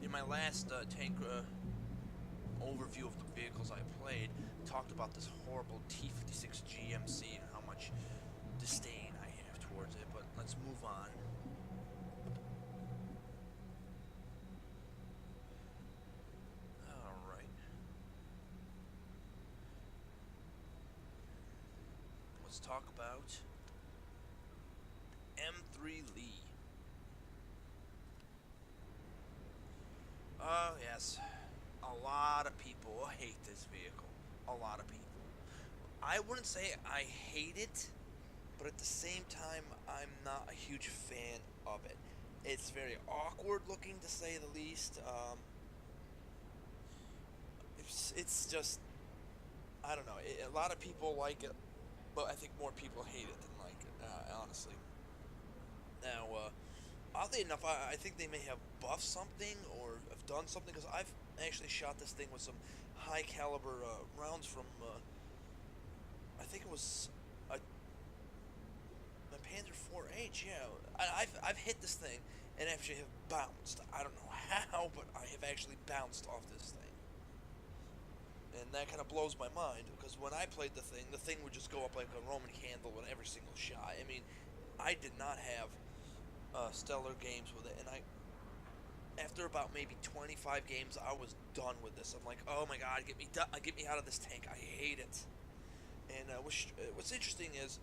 in my last tank overview of the vehicles I played, talked about this horrible T-56 GMC and how much disdain I have towards it, but let's move on. Alright. Let's talk about M3 Lee. Oh, yes. A lot of people hate this vehicle. A lot of people. I wouldn't say I hate it, but at the same time, I'm not a huge fan of it. It's very awkward looking, to say the least. It's just, I don't know. A lot of people like it, but I think more people hate it than like it, honestly. Now, oddly enough, I think they may have buffed something or have done something, because I've actually shot this thing with some high caliber rounds from, I think it was a Panzer 4H. Yeah, I've hit this thing and actually have bounced. I don't know how, but I have actually bounced off this thing. And that kind of blows my mind, because when I played the thing would just go up like a Roman candle with every single shot. I mean, I did not have stellar games with it, and after about maybe 25 games, I was done with this. I'm like, oh my god, get me out of this tank. I hate it. And what's interesting is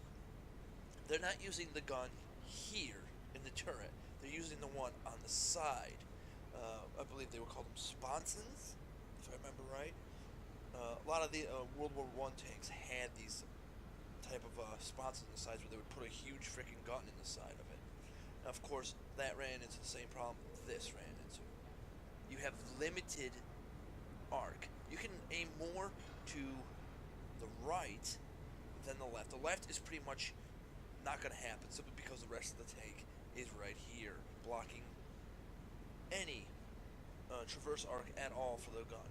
they're not using the gun here in the turret. They're using the one on the side. I believe they would call them sponsons, if I remember right. A lot of the World War I tanks had these type of sponsons on the sides where they would put a huge freaking gun in the side of it. Now, of course, that ran into the same problem this ran into. You have limited arc. You can aim more to the right than the left. The left is pretty much not going to happen, simply because the rest of the tank is right here, blocking any traverse arc at all for the gun.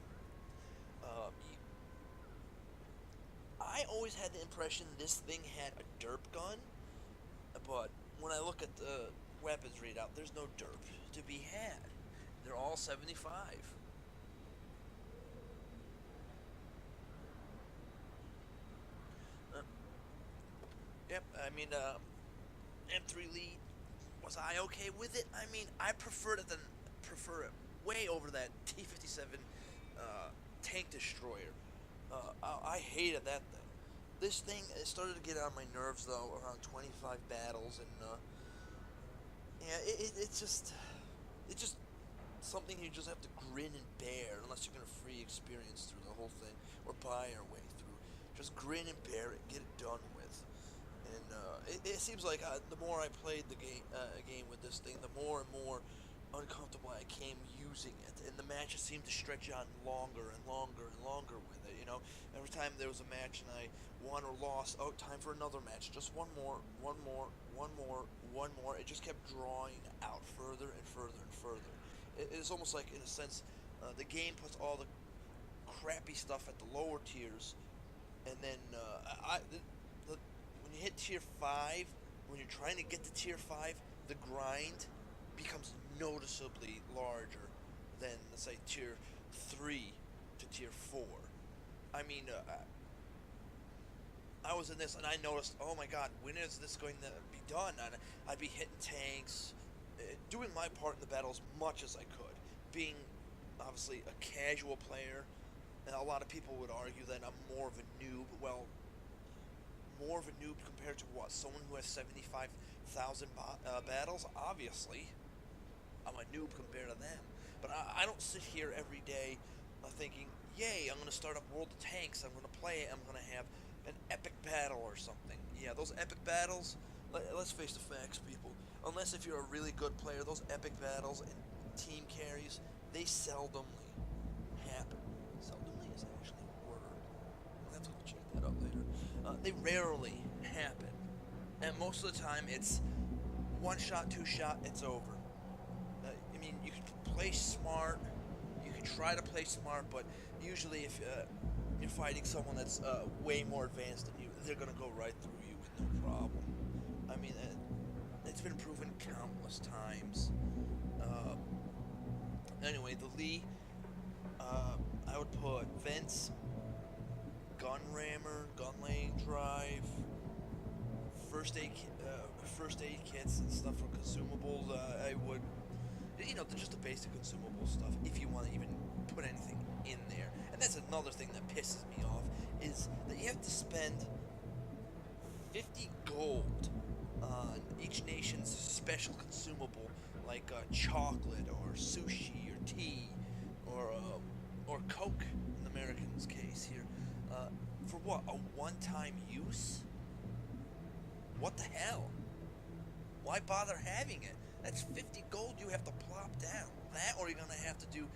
I always had the impression this thing had a derp gun, but when I look at the weapons readout, there's no derp to be had. They're all 75. Yep, I mean, M3 Lead, was I okay with it? I mean, I prefer it way over that T-57 tank destroyer. I hated that thing. This thing, it started to get on my nerves, though, around 25 battles, and, yeah, it's just something you just have to grin and bear, unless you're going to free experience through the whole thing, or buy your way through. Just grin and bear it, get it done with. And it seems like the more I played the game with this thing, the more and more uncomfortable I came using it, and the matches seemed to stretch on longer and longer and longer with it. You know, every time there was a match and I won or lost, oh, time for another match, just one more, one more, one more, one more. It just kept drawing out further and further and further. It's almost like, in a sense, the game puts all the crappy stuff at the lower tiers, and then when you hit tier 5, when you're trying to get to tier 5, the grind becomes noticeably larger than, let's say, tier 3 to tier 4. I mean, I was in this and I noticed, oh my god, when is this going to be done? And I'd be hitting tanks, doing my part in the battle as much as I could, being obviously a casual player. And a lot of people would argue that I'm more of a noob. Well, more of a noob compared to what? Someone who has 75,000 battles? Obviously, I'm a noob compared to them. But I don't sit here every day thinking, yay, I'm going to start up World of Tanks, I'm going to play it, I'm going to have an epic battle or something. Yeah, those epic battles, let's face the facts, people. Unless if you're a really good player, those epic battles and team carries, they seldomly happen. Seldomly is actually a word. I'll have to check that up later. They rarely happen. And most of the time, it's one shot, two shot, it's over. I mean, you can play smart, you can try to play smart, but usually if you're fighting someone that's way more advanced than you, they're going to go right through you with no problem. I mean, it's been proven countless times. Anyway, the Lee, I would put vents, gun rammer, gun laying drive, first aid kits and stuff for consumables. I would, just the basic consumable stuff. If you want to even put anything in there, and that's another thing that pisses me off is that you have to spend 50 gold on each nation's special consumable, like chocolate or sushi or tea or Coke in the Americans' case here, for what, a one-time use? What the hell? Why bother having it? That's 50 gold you have to plop down. That, or you're gonna have to do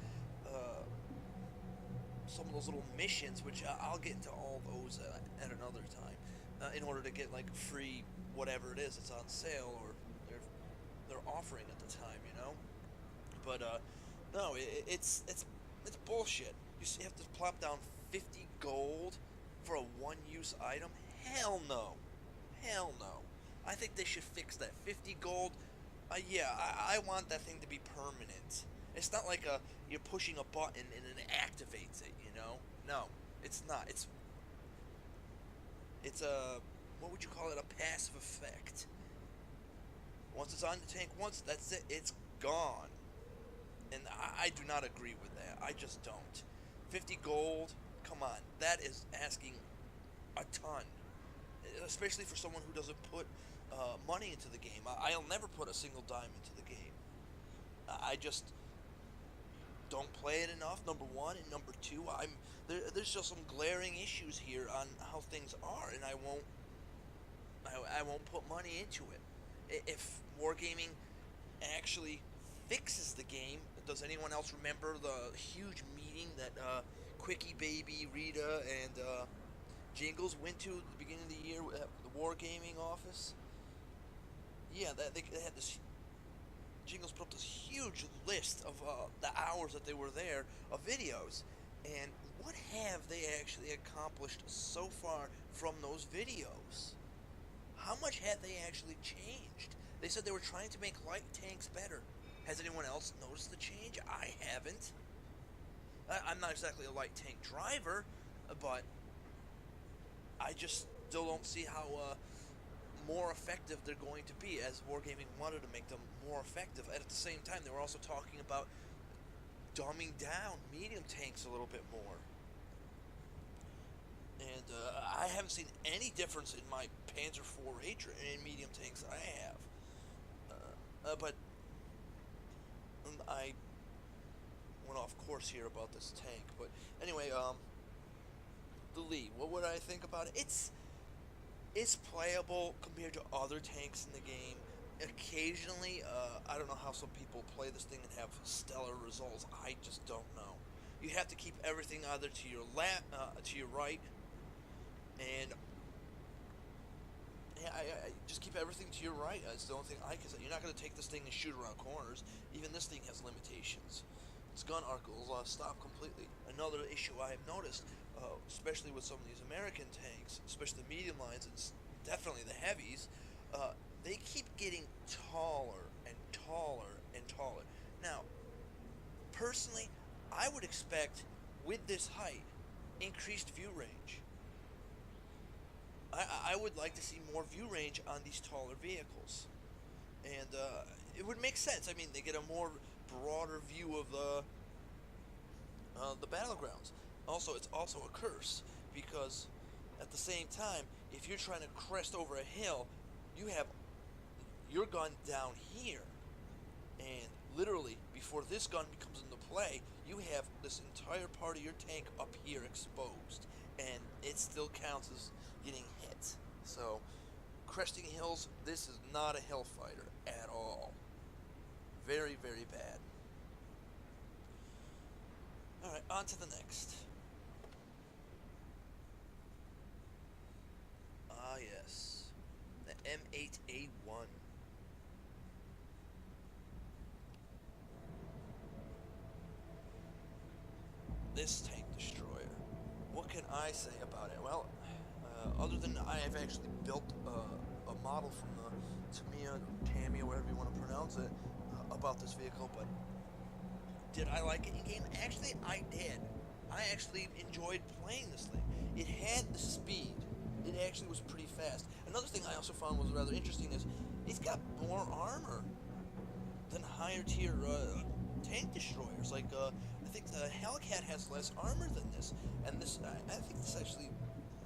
some of those little missions, which I'll get into all those at another time, in order to get like free whatever it is that's on sale or they're offering at the time, But no, it's bullshit. You have to plop down 50 gold for a one-use item? Hell no. Hell no. I think they should fix that. 50 gold, yeah, I want that thing to be permanent. It's not like you're pushing a button and it activates it, No, it's not. It's a, what would you call it, a passive effect. Once it's on the tank once, that's it. It's gone. And I do not agree with that. I just don't. 50 gold, come on. That is asking a ton. Especially for someone who doesn't put money into the game. I'll never put a single dime into the game. I just don't play it enough, number one, and number two, there's just some glaring issues here on how things are, and I won't put money into it. If Wargaming actually fixes the game, does anyone else remember the huge meeting that Quickie Baby, Rita, and Jingles went to at the beginning of the year at the Wargaming office? Yeah, they had this. Jingles put up this huge list of the hours that they were there of videos, and what have they actually accomplished so far from those videos? How much have they actually changed? They said they were trying to make light tanks better. Has anyone else noticed the change? I haven't. I'm not exactly a light tank driver, but I just still don't see how more effective they're going to be, as Wargaming wanted to make them more effective. And at the same time, they were also talking about dumbing down medium tanks a little bit more. And I haven't seen any difference in my Panzer IV in medium tanks that I have. But I went off course here about this tank. But anyway, the Lee, what would I think about it? It's playable compared to other tanks in the game. Occasionally, I don't know how some people play this thing and have stellar results. I just don't know. You have to keep everything either to your to your right, and yeah, I just keep everything to your right. That's the only thing I can say. You're not going to take this thing and shoot around corners. Even this thing has limitations. Its gun arc will stop completely. Another issue I have noticed, especially with some of these American tanks, especially the medium lines and definitely the heavies, they keep getting taller and taller and taller. Now, personally, I would expect, with this height, increased view range. I would like to see more view range on these taller vehicles. And it would make sense. I mean, they get a more broader view of the battlegrounds. Also, it's also a curse, because at the same time, if you're trying to crest over a hill, you have your gun down here, and literally before this gun comes into play, you have this entire part of your tank up here exposed, and it still counts as getting hit. So cresting hills, this is not a hill fighter at all. Very, very bad. Alright, on to the next. Ah, yes. The M8A1. This tank destroyer. What can I say about it? Well, other than I have actually built a model from the Tamiya, whatever you want to pronounce it, about this vehicle, but did I like it in game? Actually, I did. I actually enjoyed playing this thing. It had the speed. It actually was pretty fast. Another thing I also found was rather interesting is it's got more armor than higher tier tank destroyers. Like I think the Hellcat has less armor than this, and this I think this actually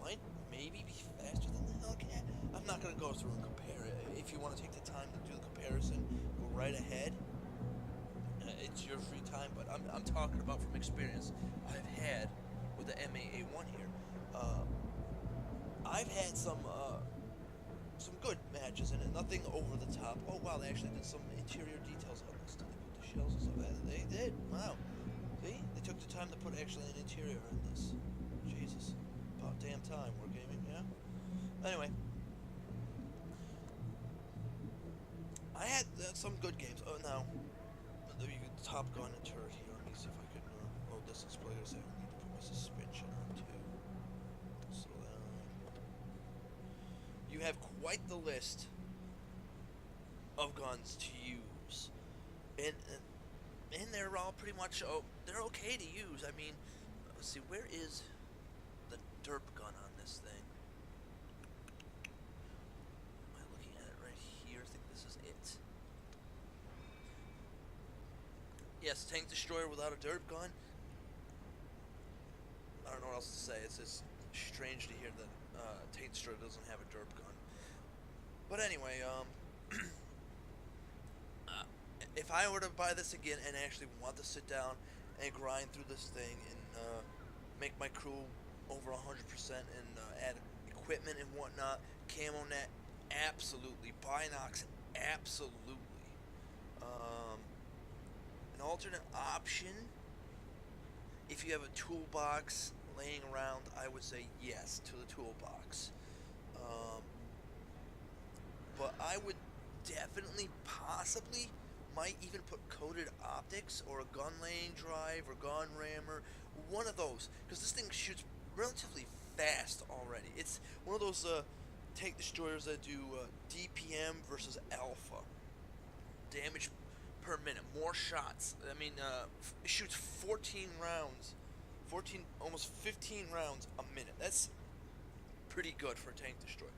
might maybe be faster than the Hellcat. I'm not gonna go through and compare it. If you want to take the time to do the comparison, go right ahead. It's your free time, but I'm talking about from experience I've had with the MAA1 here. I've had some good matches in it, nothing over the top. Oh wow, they actually did some interior details on this. Did they put the shells and stuff? They did. Wow. See, they took the time to put actually an interior in this. Jesus, about damn time, Wargaming. Yeah. Anyway, I had some good games. Oh now. Top Gun and turret here. Let me see if I can load this display. I need to put my suspension on too. So you have quite the list of guns to use, and they're all pretty much they're okay to use. I mean, let's see, where is the derp gun on this thing? Am I looking at it right here? I think this is it. Yes, tank destroyer without a derp gun. I don't know what else to say. It's just strange to hear that tank destroyer doesn't have a derp gun. But anyway, if I were to buy this again and actually want to sit down and grind through this thing and make my crew over 100% and add equipment and whatnot, camo net, absolutely. Binox, absolutely. An alternate option, if you have a toolbox laying around, I would say yes to the toolbox. But I would definitely, possibly, might even put coated optics or a gun laying drive or gun rammer, one of those, because this thing shoots relatively fast already. It's one of those tank destroyers that do DPM versus alpha damage per minute, more shots. I mean, it shoots 14 rounds, almost 15 rounds a minute. That's pretty good for a tank destroyer.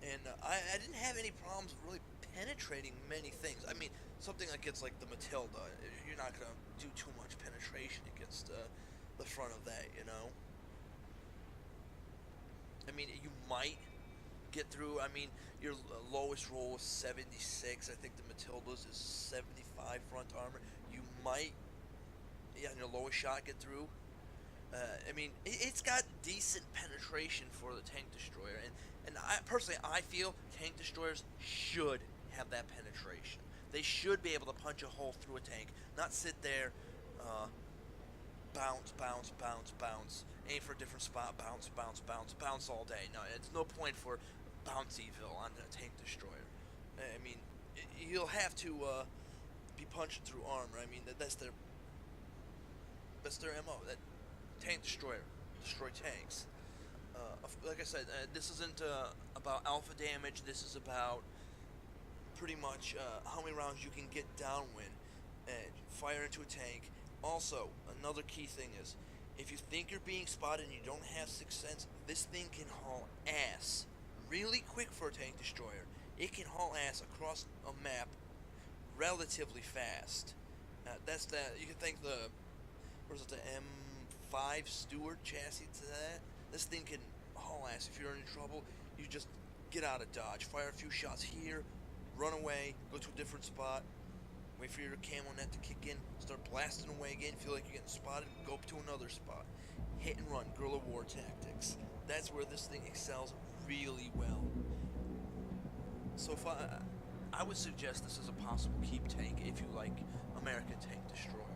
And I didn't have any problems really penetrating many things. I mean, something that gets like the Matilda, you're not gonna do too much penetration against the front of that, you know. I mean, you might get through. I mean, your lowest roll is 76. I think the Matilda's is 75 front armor. You might, yeah, on your lowest shot, get through. I mean, it's got decent penetration for the tank destroyer, and I personally, I feel tank destroyers should have that penetration. They should be able to punch a hole through a tank, not sit there, bounce, bounce, bounce, bounce, aim for a different spot, bounce, bounce, bounce, bounce all day. No, it's no point for Bouncyville on a tank destroyer. I mean, you'll have to be punching through armor. I mean, that's their MO. That tank destroyer, destroy tanks. Like I said, this isn't about alpha damage. This is about pretty much how many rounds you can get downwind and fire into a tank. Also, another key thing is, if you think you're being spotted and you don't have Sixth Sense, this thing can haul ass really quick for a tank destroyer. It can haul ass across a map relatively fast. That's that. You can think the, what is it, the M5 Stewart chassis to that. This thing can haul ass. If you're in trouble, you just get out of dodge, fire a few shots here, run away, go to a different spot, wait for your camo net to kick in, start blasting away again, feel like you're getting spotted, go up to another spot. Hit and run, guerrilla war tactics. That's where this thing excels really well. So if I would suggest this as a possible keep tank if you like American Tank Destroyer.